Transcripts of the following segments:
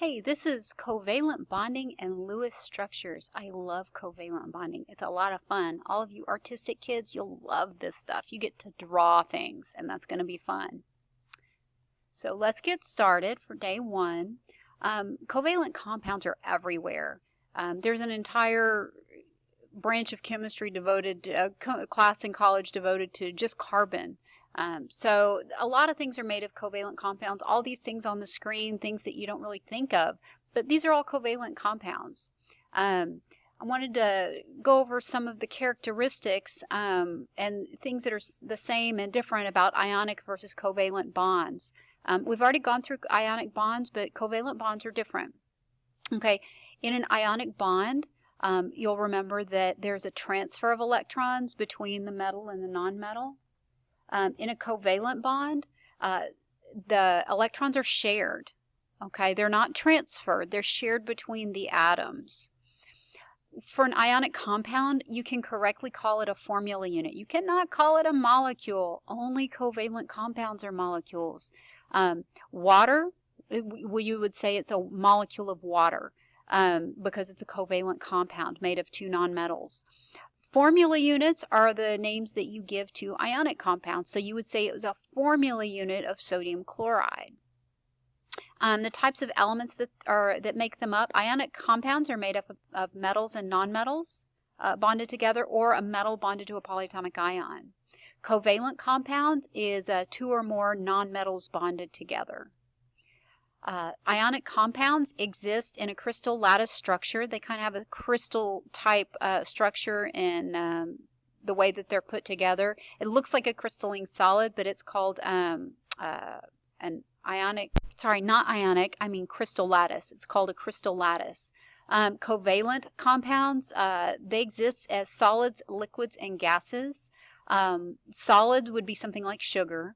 Hey, this is covalent bonding and Lewis structures. I love covalent bonding. It's a lot of fun. All of you artistic kids, you'll love this stuff. You get to draw things, and that's going to be fun. So let's get started for day one. Covalent compounds are everywhere. There's an entire branch of chemistry devoted, class in college devoted to just carbon. So a lot of things are made of covalent compounds. All these things on the screen, things that you don't really think of, but these are all covalent compounds. I wanted to go over some of the characteristics and things that are the same and different about ionic versus covalent bonds. We've already gone through ionic bonds, but covalent bonds are different. Okay, in an ionic bond, you'll remember that there's a transfer of electrons between the metal and the nonmetal. In a covalent bond, the electrons are shared. Okay, they're not transferred, they're shared between the atoms. For an ionic compound, you can correctly call it a formula unit. You cannot call it a molecule. Only covalent compounds are molecules. Water, you would say it's a molecule of water because it's a covalent compound made of two nonmetals. Formula units are the names that you give to ionic compounds. So you would say it was a formula unit of sodium chloride. The types of elements that make them up, ionic compounds are made up of metals and nonmetals bonded together, or a metal bonded to a polyatomic ion. Covalent compound is two or more nonmetals bonded together. Ionic compounds exist in a crystal lattice structure. They kind of have a crystal type structure in the way that they're put together. It looks like a crystalline solid, but it's called an ionic, not ionic, I mean crystal lattice. It's called a crystal lattice. Covalent compounds, they exist as solids, liquids, and gases. Solids would be something like sugar.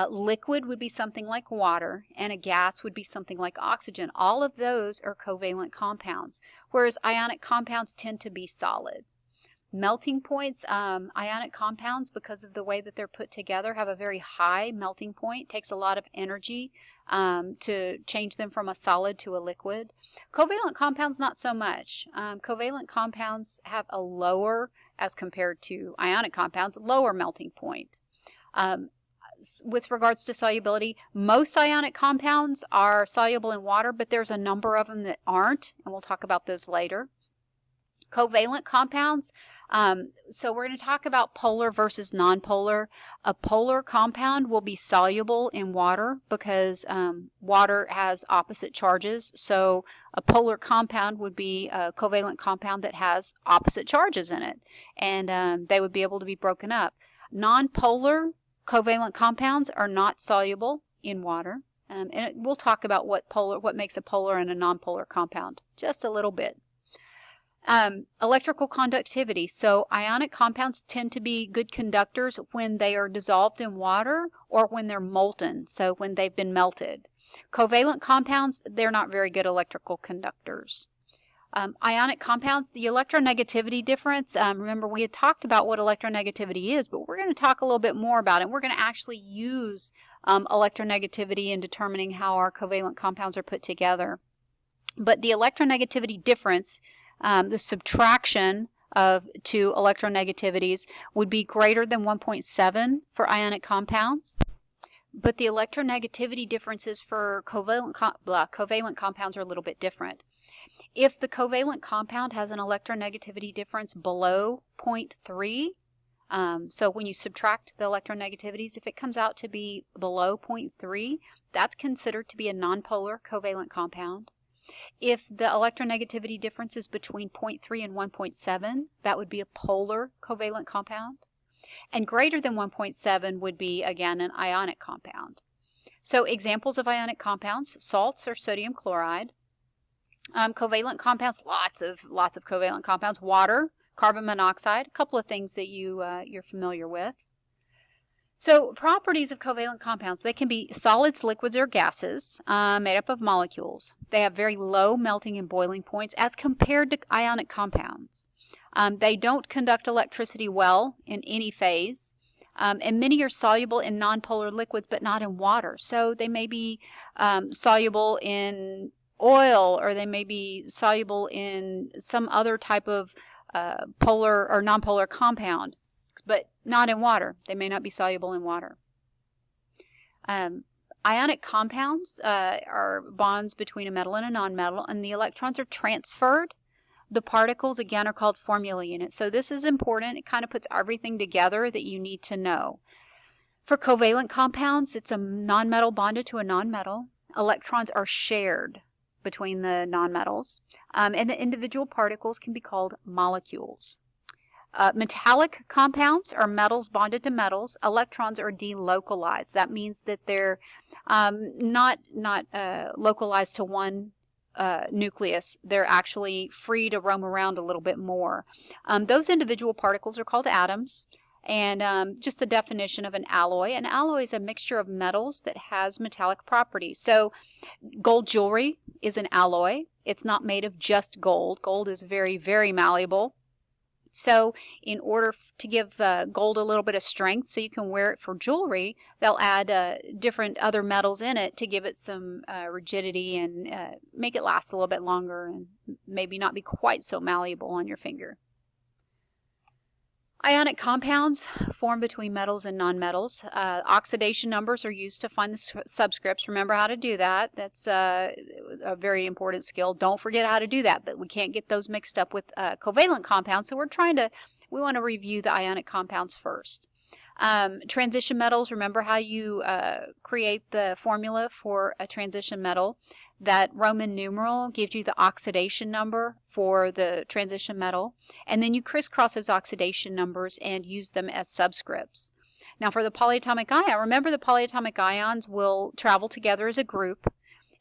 Liquid would be something like water, and a gas would be something like oxygen. All of those are covalent compounds, whereas ionic compounds tend to be solid. Melting points, ionic compounds, because of the way that they're put together, have a very high melting point. It takes a lot of energy to change them from a solid to a liquid. Covalent compounds, not so much. Covalent compounds have a lower, as compared to ionic compounds, lower melting point. With regards to solubility, most ionic compounds are soluble in water, but there's a number of them that aren't, and we'll talk about those later. Covalent compounds, so we're going to talk about polar versus nonpolar. A polar compound will be soluble in water because water has opposite charges, so a polar compound would be a covalent compound that has opposite charges in it, and they would be able to be broken up. Nonpolar covalent compounds are not soluble in water, and we'll talk about what makes a polar and a nonpolar compound just a little bit. Electrical conductivity. So ionic compounds tend to be good conductors when they are dissolved in water or when they're molten, so when they've been melted. Covalent compounds, they're not very good electrical conductors. Ionic compounds, the electronegativity difference, remember we had talked about what electronegativity is, but we're going to talk a little bit more about it. We're going to actually use electronegativity in determining how our covalent compounds are put together. But the electronegativity difference, the subtraction of two electronegativities, would be greater than 1.7 for ionic compounds. But the electronegativity differences for covalent compounds are a little bit different. If the covalent compound has an electronegativity difference below 0.3, so when you subtract the electronegativities, if it comes out to be below 0.3, that's considered to be a nonpolar covalent compound. If the electronegativity difference is between 0.3 and 1.7, that would be a polar covalent compound. And greater than 1.7 would be, again, an ionic compound. So examples of ionic compounds, salts or sodium chloride. Covalent compounds, lots of covalent compounds. Water, carbon monoxide, a couple of things that you're familiar with. So properties of covalent compounds, they can be solids, liquids, or gases made up of molecules. They have very low melting and boiling points as compared to ionic compounds. They don't conduct electricity well in any phase. And many are soluble in nonpolar liquids but not in water. So they may be soluble in oil, or they may be soluble in some other type of polar or nonpolar compound, but not in water. They may not be soluble in water. Ionic compounds are bonds between a metal and a nonmetal, and the electrons are transferred. The particles, again, are called formula units. So this is important. It kind of puts everything together that you need to know. For covalent compounds, it's a nonmetal bonded to a nonmetal. Electrons are shared between the nonmetals, and the individual particles can be called molecules. Metallic compounds are metals bonded to metals. Electrons are delocalized. That means that they're not localized to one nucleus. They're actually free to roam around a little bit more. Those individual particles are called atoms. And just the definition of an alloy is a mixture of metals that has metallic properties. So gold jewelry is an alloy. It's not made of just gold. Gold is very, very malleable. So in order to give gold a little bit of strength so you can wear it for jewelry, they'll add different other metals in it to give it some rigidity and make it last a little bit longer and maybe not be quite so malleable on your finger. Ionic compounds form between metals and nonmetals. Oxidation numbers are used to find the subscripts. Remember how to do that. That's a very important skill. Don't forget how to do that, but we can't get those mixed up with covalent compounds. So we want to review the ionic compounds first. Transition metals, remember how you create the formula for a transition metal. That Roman numeral gives you the oxidation number for the transition metal, and then you crisscross those oxidation numbers and use them as subscripts. Now for the polyatomic ion, remember the polyatomic ions will travel together as a group,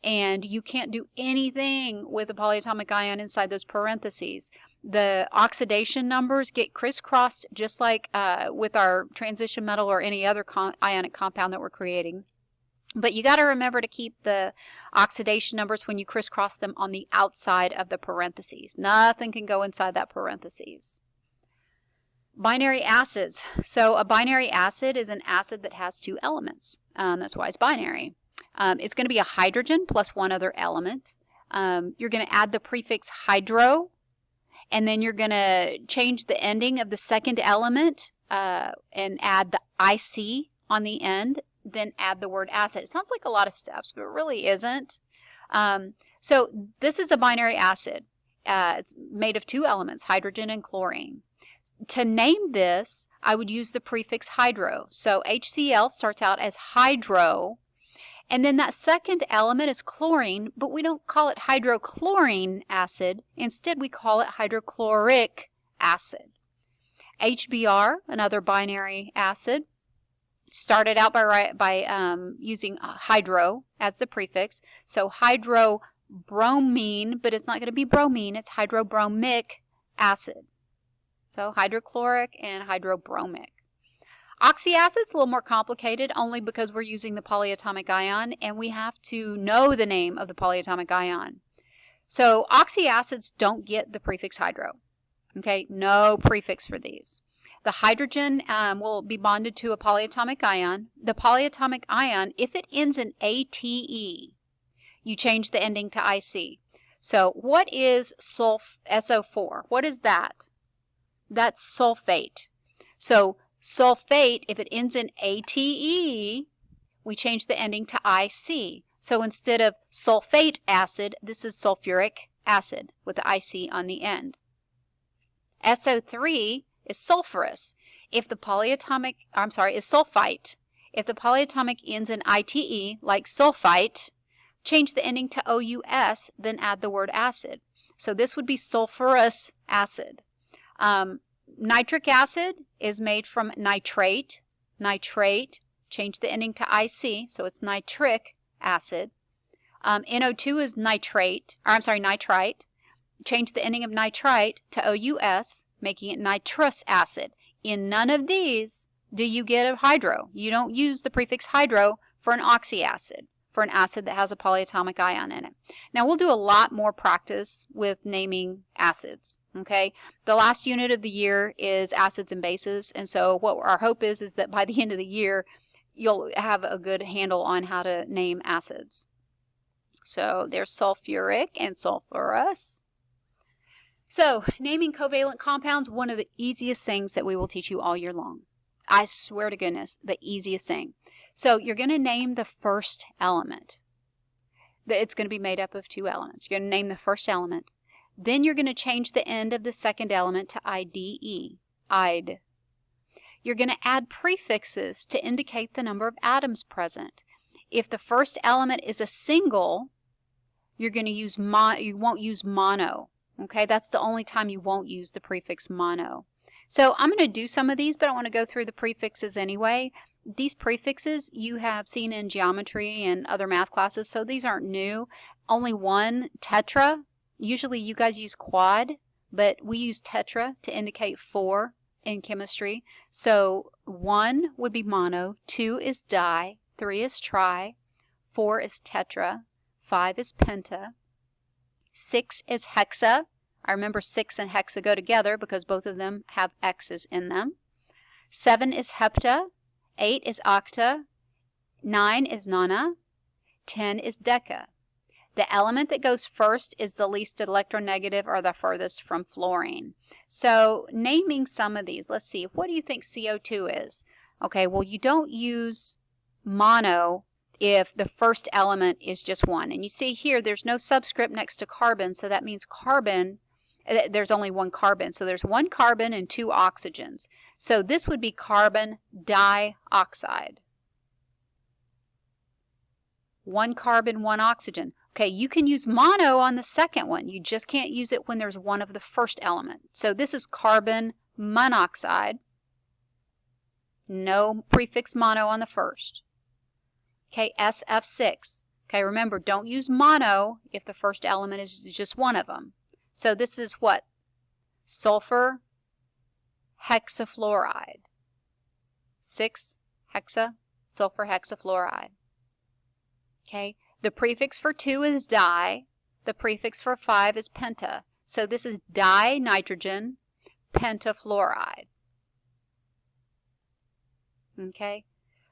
and you can't do anything with a polyatomic ion inside those parentheses. The oxidation numbers get crisscrossed just like with our transition metal or any other ionic compound that we're creating. But you got to remember to keep the oxidation numbers when you crisscross them on the outside of the parentheses. Nothing can go inside that parentheses. Binary acids. So a binary acid is an acid that has two elements. That's why it's binary. It's going to be a hydrogen plus one other element. You're going to add the prefix hydro, and then you're going to change the ending of the second element and add the IC on the end. Then add the word acid. It sounds like a lot of steps, but it really isn't. So this is a binary acid. It's made of two elements, hydrogen and chlorine. To name this, I would use the prefix hydro. So HCl starts out as hydro, and then that second element is chlorine, but we don't call it hydrochlorine acid. Instead, we call it hydrochloric acid. HBr, another binary acid, started out by using hydro as the prefix. So hydrobromine, but it's not going to be bromine, it's hydrobromic acid. So hydrochloric and hydrobromic. Oxyacids, a little more complicated only because we're using the polyatomic ion and we have to know the name of the polyatomic ion. So oxyacids don't get the prefix hydro. Okay, no prefix for these. The hydrogen will be bonded to a polyatomic ion. The polyatomic ion, if it ends in ATE, you change the ending to IC. So what is SO4? What is that? That's sulfate. So sulfate, if it ends in ATE, we change the ending to IC. So instead of sulfate acid, this is sulfuric acid with the IC on the end. SO3 is sulfurous. If the polyatomic, is sulfite. If the polyatomic ends in ITE, like sulfite, change the ending to OUS, then add the word acid. So this would be sulfurous acid. Nitric acid is made from nitrate. Nitrate, change the ending to IC, so it's nitric acid. NO2 is nitrite. Change the ending of nitrite to OUS, making it nitrous acid. In none of these do you get a hydro. You don't use the prefix hydro for an oxyacid, for an acid that has a polyatomic ion in it. Now we'll do a lot more practice with naming acids, okay? The last unit of the year is acids and bases, and so what our hope is that by the end of the year, you'll have a good handle on how to name acids. So there's sulfuric and sulfurous. So naming covalent compounds, one of the easiest things that we will teach you all year long. I swear to goodness, the easiest thing. So you're going to name the first element. It's going to be made up of two elements. You're going to name the first element. Then you're going to change the end of the second element to IDE, Ide. You're going to add prefixes to indicate the number of atoms present. If the first element is a single, you're going to use you won't use mono. Okay, that's the only time you won't use the prefix mono. So I'm going to do some of these, but I want to go through the prefixes anyway. These prefixes you have seen in geometry and other math classes, so these aren't new. Only one, tetra. Usually you guys use quad, but we use tetra to indicate 4 in chemistry. So 1 would be mono, 2 is di, 3 is tri, 4 is tetra, 5 is penta, 6 is hexa. I remember 6 and hexa go together because both of them have X's in them. 7 is hepta, 8 is octa, 9 is nona, 10 is deca. The element that goes first is the least electronegative or the furthest from fluorine. So naming some of these, let's see, what do you think CO2 is? Okay, well you don't use mono if the first element is just one. And you see here there's no subscript next to carbon, so that means carbon, there's only one carbon. So there's one carbon and 2 oxygens. So this would be carbon dioxide. 1 carbon, 1 oxygen. Okay, you can use mono on the second one. You just can't use it when there's one of the first element. So this is carbon monoxide. No prefix mono on the first. Okay, SF6. Okay, remember, don't use mono if the first element is just one of them. So this is what? Sulfur hexafluoride. 6 hexa, sulfur hexafluoride. Okay, the prefix for 2 is di. The prefix for 5 is penta. So this is dinitrogen pentafluoride. Okay,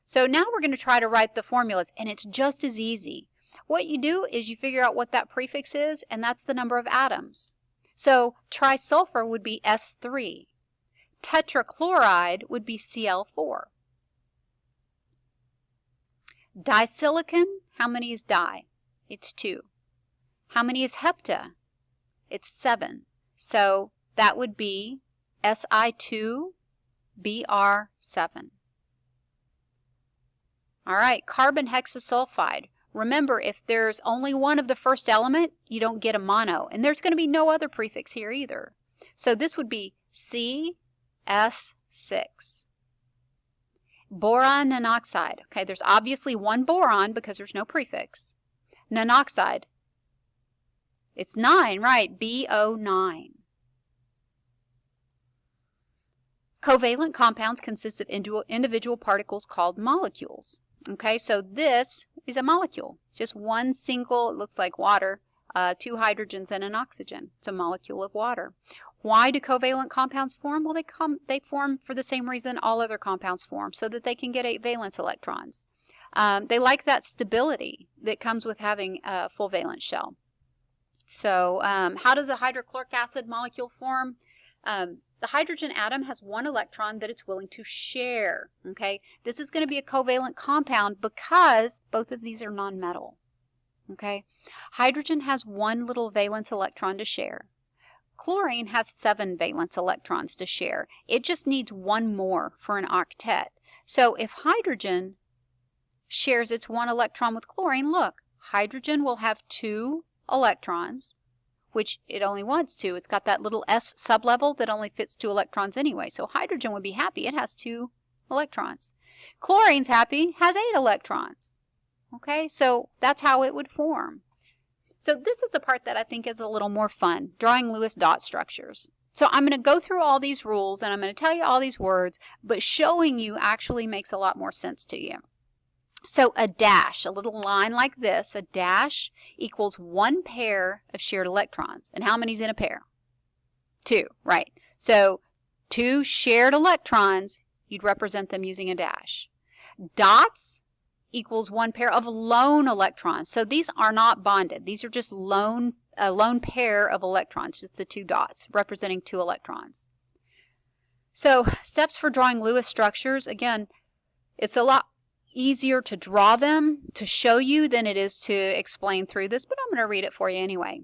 so now we're going to try to write the formulas, and it's just as easy. What you do is you figure out what that prefix is, and that's the number of atoms. So trisulfur would be S3. Tetrachloride would be Cl4. Disilicon, how many is di? It's 2. How many is hepta? It's 7. So that would be Si2, Br7. All right, carbon hexasulfide. Remember, if there's only one of the first element, you don't get a mono. And there's going to be no other prefix here either. So this would be CS6. Boron nonoxide. Okay, there's obviously one boron because there's no prefix. Nonoxide. It's 9, right? BO9. Covalent compounds consist of individual particles called molecules. Okay, so this is a molecule. Just one single, it looks like water, 2 hydrogens and an oxygen. It's a molecule of water. Why do covalent compounds form? Well, they form for the same reason all other compounds form, so that they can get 8 valence electrons. They like that stability that comes with having a full valence shell. So how does a hydrochloric acid molecule form? The hydrogen atom has 1 electron that it's willing to share. Okay, this is going to be a covalent compound because both of these are nonmetal. Okay, hydrogen has 1 little valence electron to share. Chlorine has 7 valence electrons to share. It just needs 1 more for an octet. So if hydrogen shares its 1 electron with chlorine, look, hydrogen will have 2 electrons, which it only wants 2. It's got that little S sublevel that only fits 2 electrons anyway. So hydrogen would be happy. It has 2 electrons. Chlorine's happy, has 8 electrons. Okay, so that's how it would form. So this is the part that I think is a little more fun, drawing Lewis dot structures. So I'm going to go through all these rules and I'm going to tell you all these words, but showing you actually makes a lot more sense to you. So a dash, a little line like this, a dash equals 1 pair of shared electrons. And how many's in a pair? 2, right. So 2 shared electrons, you'd represent them using a dash. Dots equals one pair of lone electrons. So these are not bonded. These are just a lone pair of electrons, just the two dots representing two electrons. So steps for drawing Lewis structures. Again, it's a lot easier to draw them, to show you, than it is to explain through this, but I'm going to read it for you anyway.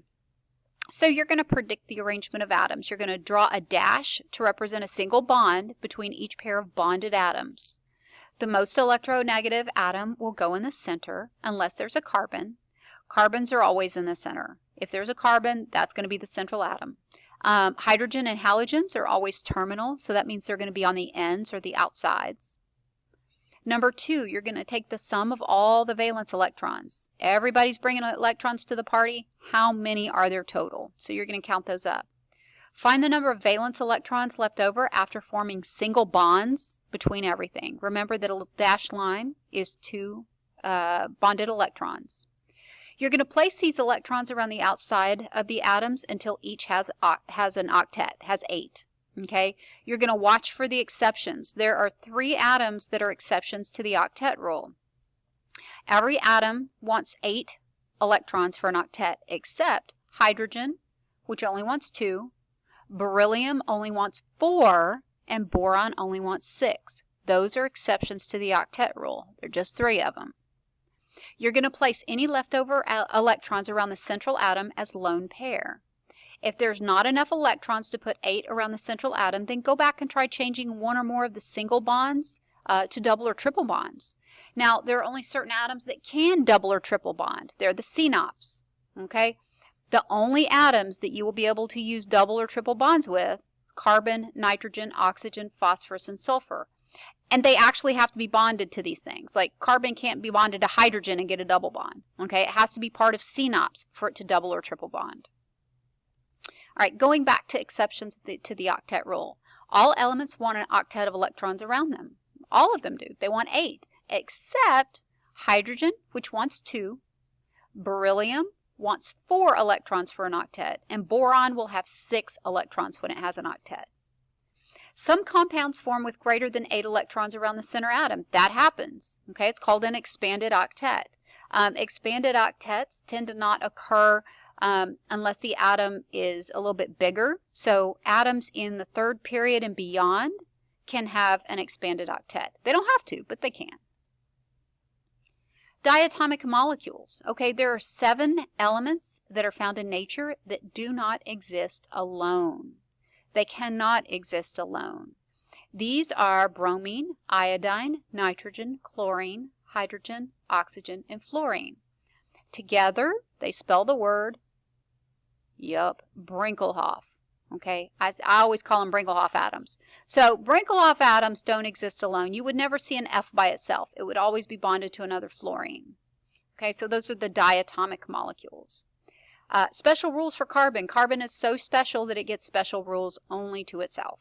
So you're going to predict the arrangement of atoms. You're going to draw a dash to represent a single bond between each pair of bonded atoms. The most electronegative atom will go in the center unless there's a carbon. Carbons are always in the center. If there's a carbon, that's going to be the central atom. Hydrogen and halogens are always terminal, so that means they're going to be on the ends or the outsides. Number 2, you're going to take the sum of all the valence electrons. Everybody's bringing electrons to the party. How many are there total? So you're going to count those up. Find the number of valence electrons left over after forming single bonds between everything. Remember that a dashed line is two bonded electrons. You're going to place these electrons around the outside of the atoms until each has an octet, has 8. Okay? You're going to watch for the exceptions. There are 3 atoms that are exceptions to the octet rule. Every atom wants 8 electrons for an octet, except hydrogen, which only wants 2, beryllium only wants 4, and boron only wants 6. Those are exceptions to the octet rule. There are just 3 of them. You're going to place any leftover electrons around the central atom as lone pair. If there's not enough electrons to put 8 around the central atom, then go back and try changing one or more of the single bonds to double or triple bonds. Now, there are only certain atoms that can double or triple bond. They're the CNOPs. Okay? The only atoms that you will be able to use double or triple bonds with, carbon, nitrogen, oxygen, phosphorus, and sulfur. And they actually have to be bonded to these things. Like carbon can't be bonded to hydrogen and get a double bond. Okay? It has to be part of CNOPs for it to double or triple bond. All right, going back to exceptions to the octet rule. All elements want an octet of electrons around them. All of them do. They want 8, except hydrogen, which wants 2. Beryllium wants 4 electrons for an octet, and boron will have 6 electrons when it has an octet. Some compounds form with greater than 8 electrons around the center atom. That happens. Okay, it's called an expanded octet. Expanded octets tend to not occur unless the atom is a little bit bigger. So atoms in the 3rd period and beyond can have an expanded octet. They don't have to, but they can. Diatomic molecules. Okay, there are 7 elements that are found in nature that do not exist alone. They cannot exist alone. These are bromine, iodine, nitrogen, chlorine, hydrogen, oxygen, and fluorine. Together, they spell the word Brinkelhoff. Okay, I always call them Brinkelhoff atoms. So Brinkelhoff atoms don't exist alone. You would never see an F by itself. It would always be bonded to another fluorine. Okay, so those are the diatomic molecules. Special rules for carbon. Carbon is so special that it gets special rules only to itself.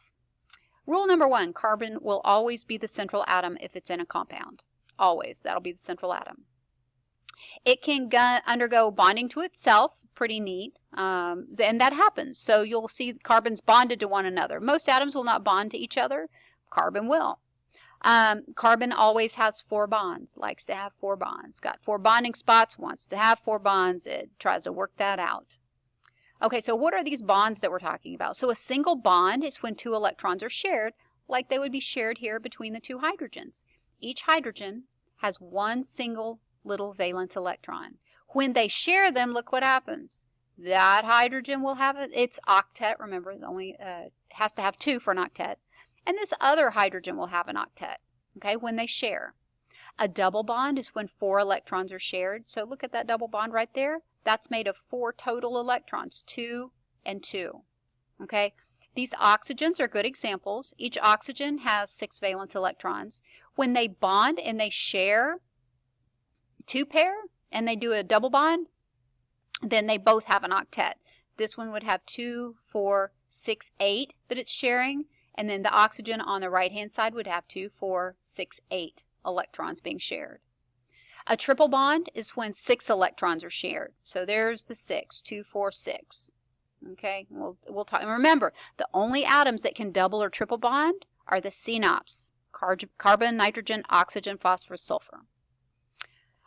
Rule number 1, carbon will always be the central atom if it's in a compound. Always. That'll be the central atom. It can undergo bonding to itself, pretty neat, and that happens. So you'll see carbons bonded to one another. Most atoms will not bond to each other. Carbon will. Carbon always has 4 bonds, likes to have 4 bonds. Got 4 bonding spots, wants to have 4 bonds. It tries to work that out. Okay, so what are these bonds that we're talking about? So a single bond is when 2 electrons are shared, like they would be shared here between the 2 hydrogens. Each hydrogen has 1 single little valence electron. When they share them, look what happens. That hydrogen will have its octet. Remember, it only has to have 2 for an octet. And this other hydrogen will have an octet, okay, when they share. A double bond is when 4 electrons are shared. So look at that double bond right there. That's made of 4 total electrons, 2 and 2, okay? These oxygens are good examples. Each oxygen has 6 valence electrons. When they bond and they share 2 pair and they do a double bond, then they both have an octet. This one would have 2, 4, 6, 8 that it's sharing. And then the oxygen on the right-hand side would have 2, 4, 6, 8 electrons being shared. A triple bond is when 6 electrons are shared. So there's the 6, 2, 4, 6. Okay, we'll talk. And remember, the only atoms that can double or triple bond are the CNOPs, carbon, nitrogen, oxygen, phosphorus, sulfur.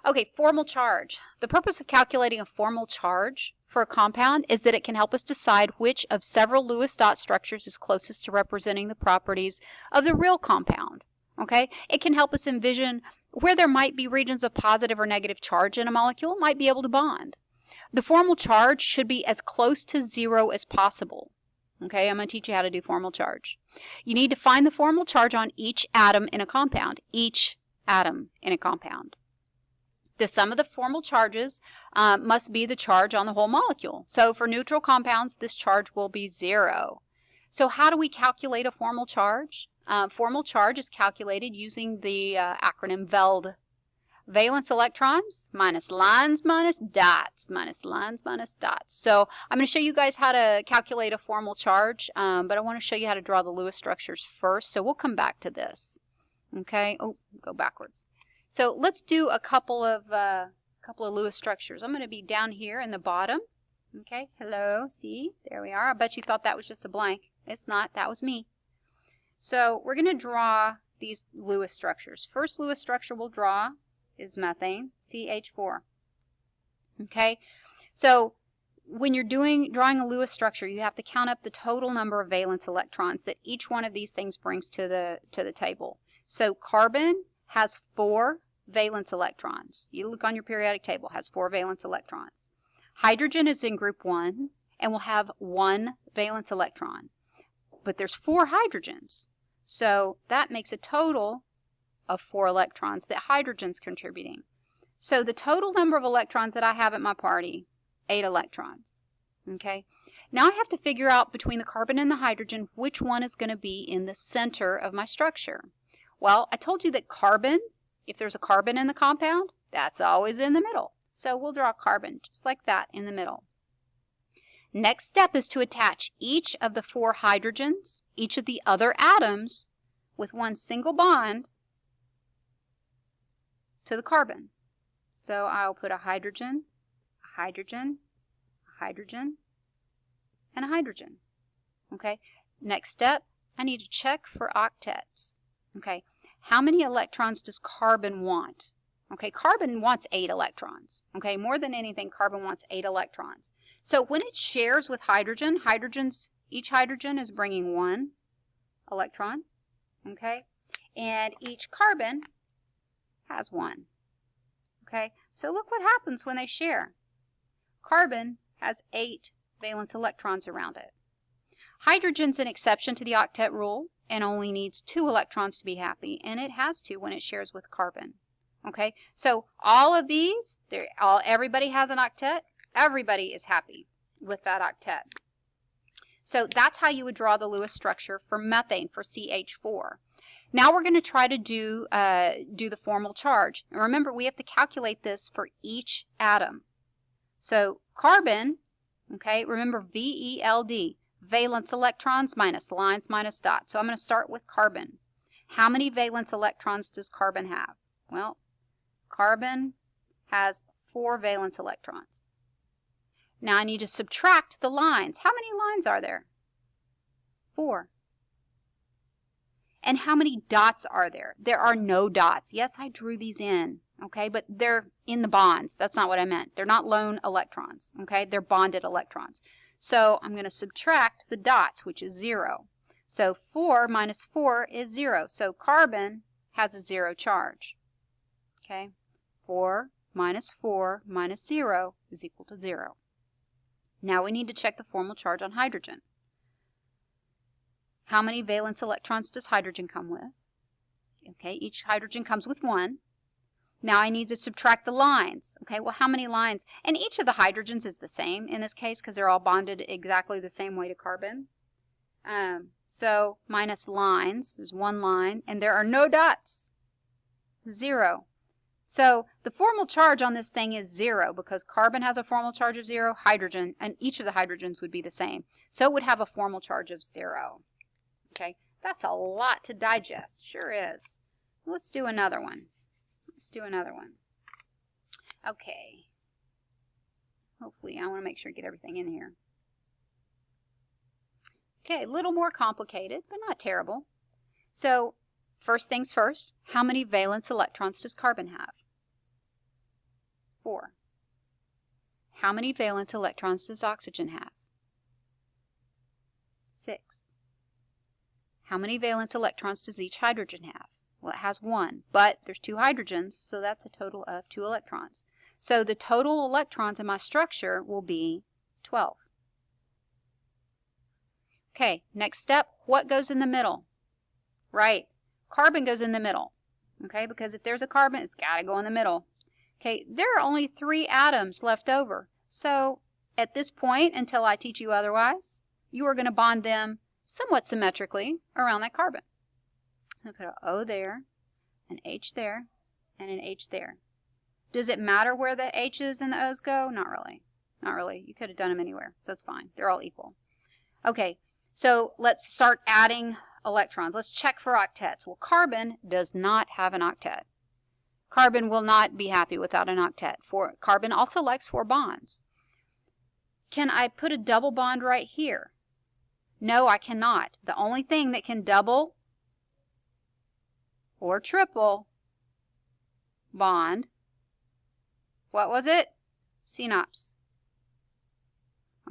Okay, formal charge. The purpose of calculating a formal charge for a compound is that it can help us decide which of several Lewis dot structures is closest to representing the properties of the real compound. Okay, it can help us envision where there might be regions of positive or negative charge in a molecule might be able to bond. The formal charge should be as close to 0 as possible. Okay, I'm going to teach you how to do formal charge. You need to find the formal charge on each atom in a compound. Each atom in a compound. The sum of the formal charges must be the charge on the whole molecule. So for neutral compounds, this charge will be 0. So how do we calculate a formal charge? Formal charge is calculated using the acronym VELD. Valence electrons minus lines minus dots minus lines minus dots. So I'm going to show you guys how to calculate a formal charge, but I want to show you how to draw the Lewis structures first. So we'll come back to this. Okay. Oh, go backwards. So let's do a couple of Lewis structures. I'm going to be down here in the bottom. Okay, hello, see, there we are. I bet you thought that was just a blank. It's not, that was me. So we're going to draw these Lewis structures. First Lewis structure we'll draw is methane, CH4. Okay, so when you're drawing a Lewis structure, you have to count up the total number of valence electrons that each one of these things brings to the table. So carbon has 4 valence electrons. You look on your periodic table, has 4 valence electrons. Hydrogen is in group 1 and will have 1 valence electron. But there's 4 hydrogens. So that makes a total of 4 electrons that hydrogen's contributing. So the total number of electrons that I have at my party, 8 electrons. Okay? Now I have to figure out between the carbon and the hydrogen which one is going to be in the center of my structure. Well, I told you that carbon, if there's a carbon in the compound, that's always in the middle. So we'll draw carbon just like that in the middle. Next step is to attach each of the 4 hydrogens, each of the other atoms, with one single bond to the carbon. So I'll put a hydrogen, a hydrogen, a hydrogen, and a hydrogen. Okay. Next step, I need to check for octets. Okay. How many electrons does carbon want? Okay, carbon wants 8 electrons. Okay, more than anything, carbon wants 8 electrons. So when it shares with hydrogen, each hydrogen is bringing 1 electron. Okay, and each carbon has 1. Okay, so look what happens when they share. Carbon has 8 valence electrons around it. Hydrogen's an exception to the octet rule and only needs 2 electrons to be happy, and it has 2 when it shares with carbon. Okay, so all of these, everybody has an octet. Everybody is happy with that octet. So that's how you would draw the Lewis structure for methane, for CH4. Now we're going to try to do the formal charge. And remember, we have to calculate this for each atom. So carbon, okay, remember VELD. Valence electrons minus lines minus dots. So I'm going to start with carbon. How many valence electrons does carbon have? Well, carbon has 4 valence electrons. Now I need to subtract the lines. How many lines are there? 4. And how many dots are there? There are no dots. Yes, I drew these in, okay, but they're in the bonds. That's not what I meant. They're not lone electrons, okay? They're bonded electrons. So I'm going to subtract the dots, which is 0. So 4 minus 4 is 0. So carbon has a 0 charge. Okay, 4 minus 0 is equal to 0. Now we need to check the formal charge on hydrogen. How many valence electrons does hydrogen come with? Okay, each hydrogen comes with 1. Now I need to subtract the lines. Okay, well, how many lines? And each of the hydrogens is the same in this case because they're all bonded exactly the same way to carbon. So minus lines is 1 line, and there are no dots. 0. So the formal charge on this thing is 0 because carbon has a formal charge of 0, hydrogen, and each of the hydrogens would be the same. So it would have a formal charge of 0. Okay, that's a lot to digest. Sure is. Let's do another one. Let's do another one. Okay. Hopefully, I want to make sure I get everything in here. Okay, a little more complicated, but not terrible. So, first things first, how many valence electrons does carbon have? 4. How many valence electrons does oxygen have? 6. How many valence electrons does each hydrogen have? Well, it has 1, but there's 2 hydrogens, so that's a total of 2 electrons. So the total electrons in my structure will be 12. Okay, next step, what goes in the middle? Right, carbon goes in the middle. Okay, because if there's a carbon, it's got to go in the middle. Okay, there are only 3 atoms left over. So at this point, until I teach you otherwise, you are going to bond them somewhat symmetrically around that carbon. I'll put an O there, an H there, and an H there. Does it matter where the H's and the O's go? Not really. Not really. You could have done them anywhere, so it's fine. They're all equal. Okay, so let's start adding electrons. Let's check for octets. Well, carbon does not have an octet. Carbon will not be happy without an octet. Carbon also likes 4 bonds. Can I put a double bond right here? No, I cannot. The only thing that can double or triple bond, what was it? Synapse.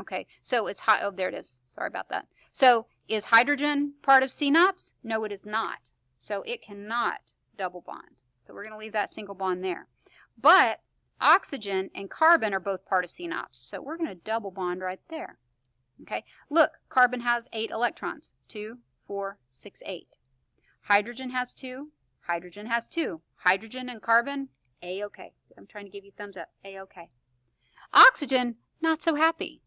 Okay, so it's oh, there it is. Sorry about that. So is hydrogen part of synapse? No, it is not. So it cannot double bond. So we're going to leave that single bond there. But oxygen and carbon are both part of synapse. So we're going to double bond right there. Okay, look, carbon has 8 electrons. 2, 4, 6, 8. Hydrogen has 2. Hydrogen has 2. Hydrogen and carbon, A-okay. I'm trying to give you thumbs up. A-okay. Oxygen, not so happy.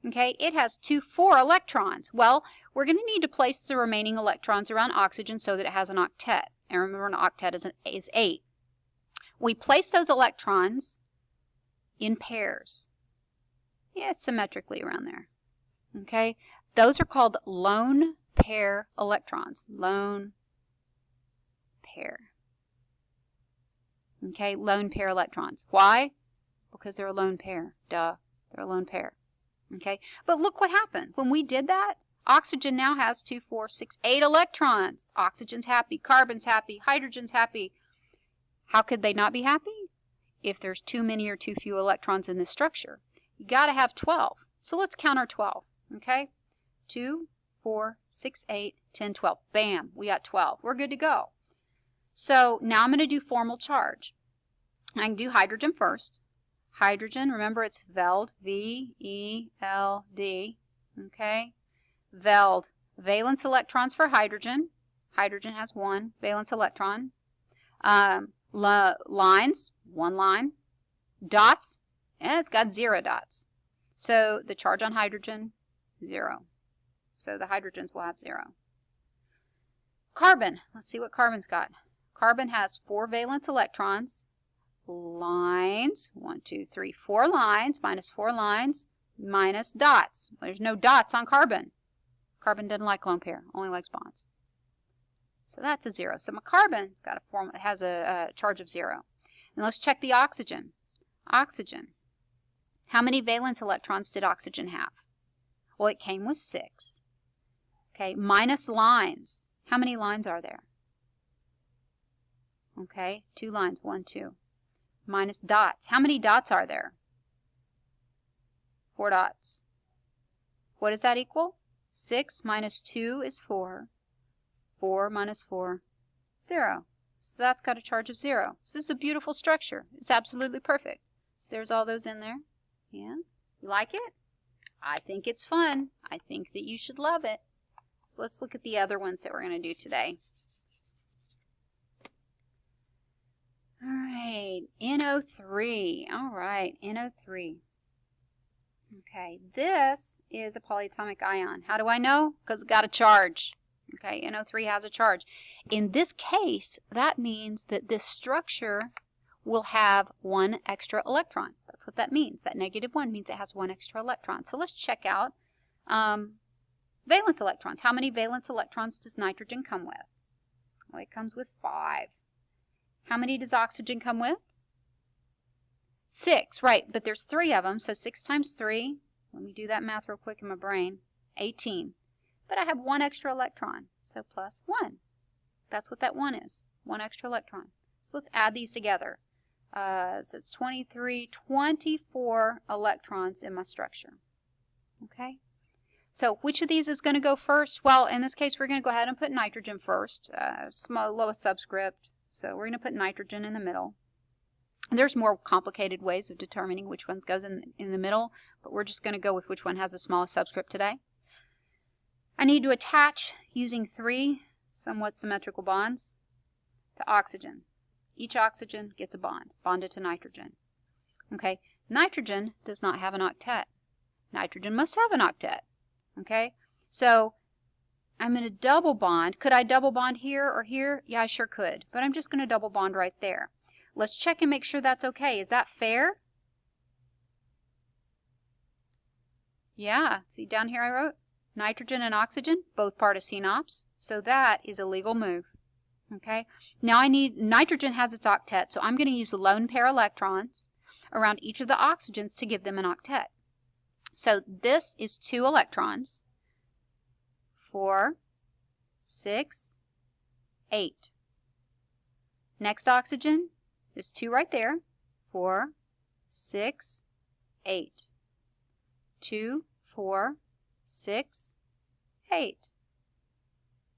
Okay, it has 2, 4 electrons. Well, we're going to need to place the remaining electrons around oxygen so that it has an octet. And remember, an octet is 8. We place those electrons in pairs. Yeah, symmetrically around there. Okay, those are called lone pair electrons. Lone pair. Okay, lone pair electrons. Why? Because they're a lone pair. Duh, they're a lone pair. Okay, but look what happened. When we did that, oxygen now has 2, 4, 6, 8 electrons. Oxygen's happy, carbon's happy, hydrogen's happy. How could they not be happy? If there's too many or too few electrons in this structure. You got to have 12. So let's count our 12. Okay, 2, 4, 6, 8, 10, 12. Bam, we got 12. We're good to go. So now I'm going to do formal charge. I can do hydrogen first. Hydrogen, remember it's Veld, V-E-L-D, okay? Veld, valence electrons for hydrogen. Hydrogen has 1 valence electron. Lines, 1 line. Dots, it's got 0 dots. So the charge on hydrogen, 0. So the hydrogens will have 0. Carbon, let's see what carbon's got. Carbon has 4 valence electrons. Lines, 1, 2, 3, 4 lines, minus 4 lines, minus dots. There's no dots on carbon. Carbon doesn't like lone pair, only likes bonds. So that's a 0. So my carbon has a charge of 0. And let's check the oxygen. Oxygen. How many valence electrons did oxygen have? Well, it came with 6. Okay, minus lines. How many lines are there? Okay, 2 lines, 1, 2. Minus dots. How many dots are there? 4 dots. What does that equal? 6 minus 2 is 4. 4 minus 4, 0. So that's got a charge of 0. So this is a beautiful structure. It's absolutely perfect. So there's all those in there. Yeah? You like it? I think it's fun. I think that you should love it. So let's look at the other ones that we're going to do today. All right, NO3. All right, NO3. Okay, this is a polyatomic ion. How do I know? Because it's got a charge. Okay, NO3 has a charge. In this case, that means that this structure will have 1 extra electron. That's what that means. That -1 means it has 1 extra electron. So let's check out valence electrons. How many valence electrons does nitrogen come with? Well, it comes with 5. How many does oxygen come with? 6, right, but there's 3 of them, so 6 times 3, let me do that math real quick in my brain, 18. But I have 1 extra electron, so plus 1. That's what that 1 is, 1 extra electron. So let's add these together. So it's 23, 24 electrons in my structure. Okay? So which of these is going to go first? Well, in this case, we're going to go ahead and put nitrogen first, lowest subscript. So we're going to put nitrogen in the middle. And there's more complicated ways of determining which one goes in the middle, but we're just going to go with which one has the smallest subscript today. I need to attach using 3 somewhat symmetrical bonds to oxygen. Each oxygen gets a bond, bonded to nitrogen. Okay, nitrogen does not have an octet. Nitrogen must have an octet. Okay, so I'm going to double bond. Could I double bond here or here? Yeah, I sure could, but I'm just going to double bond right there. Let's check and make sure that's okay. Is that fair? Yeah, see down here I wrote nitrogen and oxygen, both part of CNOPS, so that is a legal move. Okay, now I need, nitrogen has its octet, so I'm going to use lone pair electrons around each of the oxygens to give them an octet. So this is 2 electrons, 4, 6, 8. Next oxygen, there's 2 right there, 4, 6, 8. 2, 4, 6, 8.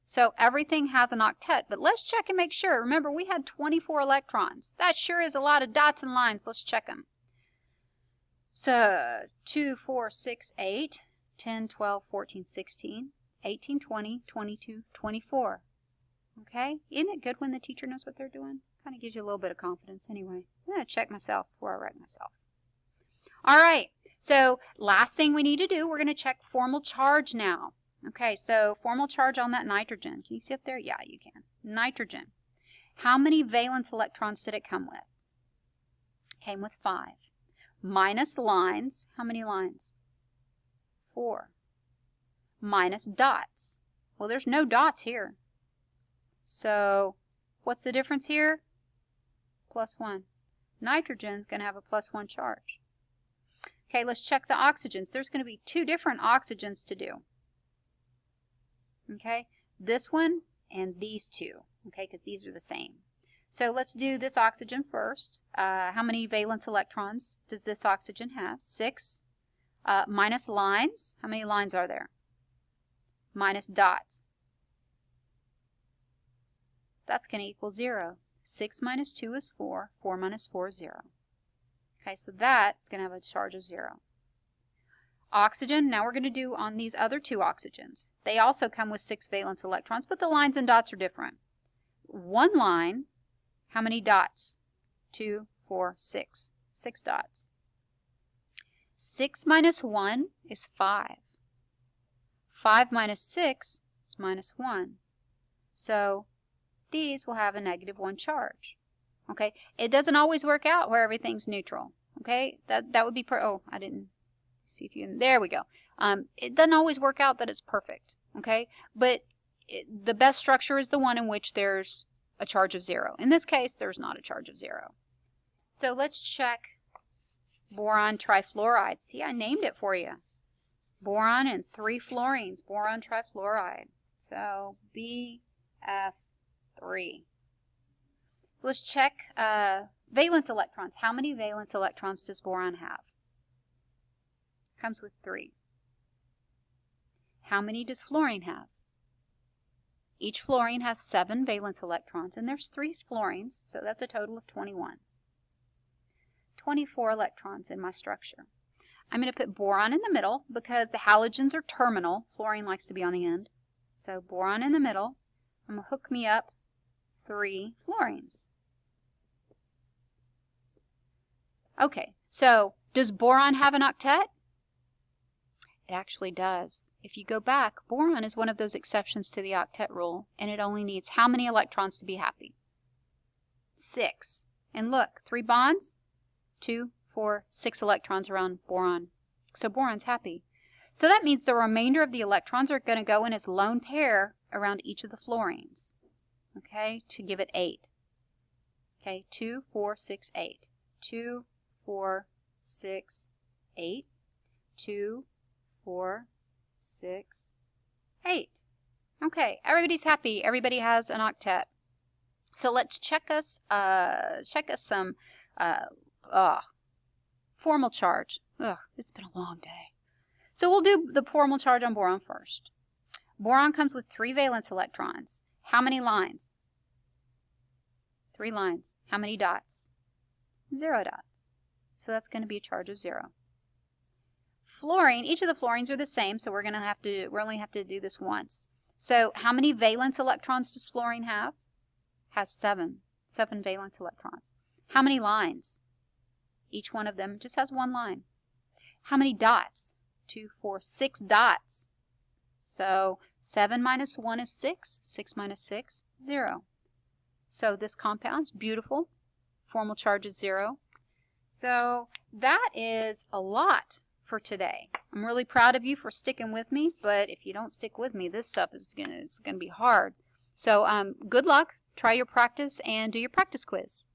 So everything has an octet, but let's check and make sure. Remember, we had 24 electrons. That sure is a lot of dots and lines. Let's check them. So 2, 4, 6, 8, 10, 12, 14, 16, 18, 20, 22, 24. Okay? Isn't it good when the teacher knows what they're doing? Kind of gives you a little bit of confidence anyway. I'm going to check myself before I write myself. All right. So last thing we need to do, we're going to check formal charge now. Okay, so formal charge on that nitrogen. Can you see up there? Yeah, you can. Nitrogen. How many valence electrons did it come with? It came with 5. Minus lines. How many lines? 4. Minus dots. Well, there's no dots here. So what's the difference here? +1. Nitrogen's going to have a +1 charge. Okay, let's check the oxygens. There's going to be 2 different oxygens to do. Okay, this one and these 2. Okay, because these are the same. So let's do this oxygen first. How many valence electrons does this oxygen have? 6. Minus lines. How many lines are there? Minus dots. That's going to equal 0. 6 minus 2 is 4. 4 minus 4 is 0. Okay, so that's going to have a charge of 0. Oxygen, now we're going to do on these other 2 oxygens. They also come with 6 valence electrons, but the lines and dots are different. One line, how many dots? 2, 4, 6. 6 dots. 6 minus 1 is 5. 5 minus 6 is minus 1. So these will have a -1 charge. Okay, it doesn't always work out where everything's neutral. Okay, that would be oh, I didn't see if you, there we go. It doesn't always work out that it's perfect. Okay, but the best structure is the one in which there's a charge of 0. In this case, there's not a charge of 0. So let's check boron trifluoride. See, I named it for you. Boron and 3 fluorines, boron trifluoride. So BF3. Let's check valence electrons. How many valence electrons does boron have? Comes with 3. How many does fluorine have? Each fluorine has 7 valence electrons, and there's 3 fluorines, so that's a total of 21. 24 electrons in my structure. I'm going to put boron in the middle because the halogens are terminal. Fluorine likes to be on the end. So boron in the middle. I'm going to hook me up 3 fluorines. Okay, so does boron have an octet? It actually does. If you go back, boron is one of those exceptions to the octet rule, and it only needs how many electrons to be happy? 6. And look, 3 bonds, 2, 4, 6 electrons around boron. So boron's happy. So that means the remainder of the electrons are going to go in as lone pair around each of the fluorines, okay, to give it 8. Okay, 2, 4, 6, 8. 2, 4, 6, 8. 2, 4, 6, 8. Okay, everybody's happy. Everybody has an octet. So let's check us some Formal charge. Ugh, it's been a long day. So we'll do the formal charge on boron first. Boron comes with 3 valence electrons. How many lines? 3 lines. How many dots? 0 dots. So that's going to be a charge of 0. Fluorine, each of the fluorines are the same, so we only have to do this once. So how many valence electrons does fluorine have? Has 7 valence electrons. How many lines? Each one of them just has 1 line. How many dots? 2, 4, 6 dots. So 7 minus 1 is 6. 6 minus 6, 0. So this compound's beautiful. Formal charge is 0. So that is a lot for today. I'm really proud of you for sticking with me, but if you don't stick with me, this stuff is gonna be hard. So good luck. Try your practice and do your practice quiz.